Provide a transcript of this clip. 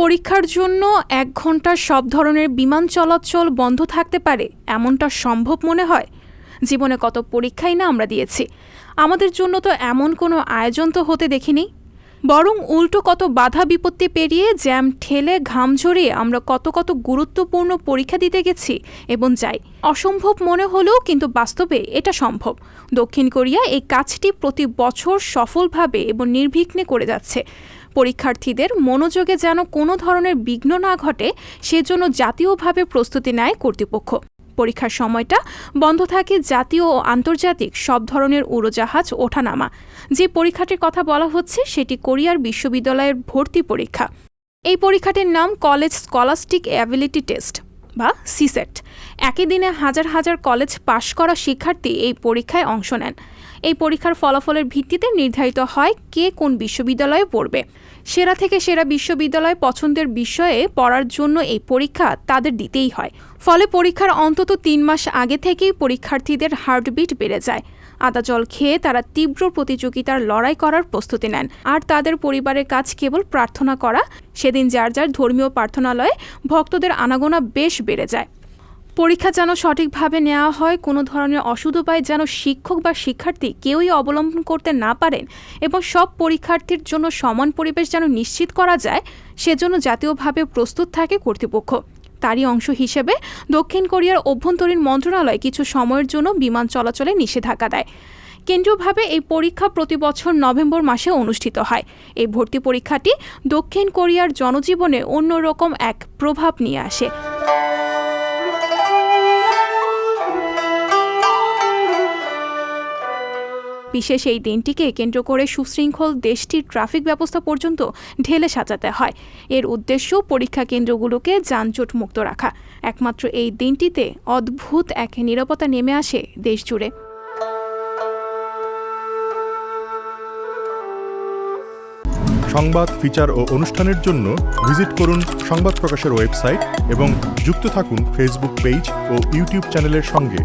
পরীক্ষার জন্য 1 ঘন্টা সব ধরনের বিমান চলাচল বন্ধ থাকতে পারে এমনটা সম্ভব মনে হয়? জীবনে কত পরীক্ষাই না আমরা দিয়েছি, আমাদের জন্য তো এমন কোনো আয়োজন তো হতে দেখিনি। বরং উল্টো কত বাধা বিপত্তি পেরিয়ে জ্যাম ঠেলে ঘাম ঝরিয়ে আমরা কত কত গুরুত্বপূর্ণ পরীক্ষা দিতে গেছি এবং যাই। অসম্ভব মনে হলেও কিন্তু বাস্তবে এটা সম্ভব। দক্ষিণ কোরিয়া এই কাজটি প্রতি বছর সফলভাবে এবং নির্বিঘ্নে করে যাচ্ছে। পরীক্ষার্থীদের মনোযোগে যেন কোনো ধরনের বিঘ্ন না ঘটে সেজন্য জাতীয়ভাবে প্রস্তুতি নেয় কর্তৃপক্ষ। পরীক্ষার সময়টা বন্ধ থাকে জাতীয় ও আন্তর্জাতিক সব ধরনের উড়োজাহাজ ওঠানামা। যে পরীক্ষাটির কথা বলা হচ্ছে সেটি কোরিয়ার বিশ্ববিদ্যালয়ের ভর্তি পরীক্ষা। এই পরীক্ষাটির নাম কলেজ স্কলাস্টিক অ্যাবিলিটি টেস্ট বা সিসেট। একই দিনে হাজার হাজার কলেজ পাশ করা শিক্ষার্থী এই পরীক্ষায় অংশ নেন। এই পরীক্ষার ফলাফলের ভিত্তিতে নির্ধারিত হয় কে কোন বিশ্ববিদ্যালয়ে পড়বে। সেরা থেকে সেরা বিশ্ববিদ্যালয় পছন্দের বিষয়ে পড়ার জন্য এই পরীক্ষা তাদের দিতেই হয়। ফলে পরীক্ষার অন্তত 3 মাস আগে থেকেই পরীক্ষার্থীদের হার্টবিট বেড়ে যায়। আদা জল খেয়ে তারা তীব্র প্রতিযোগিতার লড়াই করার প্রস্তুতি নেন। আর তাদের পরিবারের কাজ কেবল প্রার্থনা করা। সেদিন যার যার ধর্মীয় প্রার্থনালয়ে ভক্তদের আনাগোনা বেশ বেড়ে যায়। পরীক্ষা যেন সঠিকভাবে নেওয়া হয়, কোনো ধরনের অসদুপায় যেন শিক্ষক বা শিক্ষার্থী কেউই অবলম্বন করতে না পারেন এবং সব পরীক্ষার্থীর জন্য সমান পরিবেশ যেন নিশ্চিত করা যায়, সেজন্য জাতীয়ভাবে প্রস্তুত থাকে কর্তৃপক্ষ। তারই অংশ হিসেবে দক্ষিণ কোরিয়ার অভ্যন্তরীণ মন্ত্রণালয় কিছু সময়ের জন্য বিমান চলাচলে নিষেধাজ্ঞা দেয়। কেন্দ্রীয়ভাবে এই পরীক্ষা প্রতি বছর নভেম্বর মাসে অনুষ্ঠিত হয়। এই ভর্তি পরীক্ষাটি দক্ষিণ কোরিয়ার জনজীবনে অন্যরকম এক প্রভাব নিয়ে আসে। বিশেষ এই দিনটিকে কেন্দ্র করে সুশৃঙ্খল দেশটির ট্রাফিক ব্যবস্থা পর্যন্ত ঢেলে সাজাতে হয়। এর উদ্দেশ্য পরীক্ষা কেন্দ্রগুলোকে যানজট মুক্ত রাখা। একমাত্র এই দিনটিতে অদ্ভুত এক নীরবতা নেমে আসে দেশ জুড়ে। সংবাদ, ফিচার ও অনুষ্ঠানের জন্য ভিজিট করুন সংবাদ প্রকাশের ওয়েবসাইট এবং যুক্ত থাকুন ফেসবুক পেজ ও ইউটিউব চ্যানেলের সঙ্গে।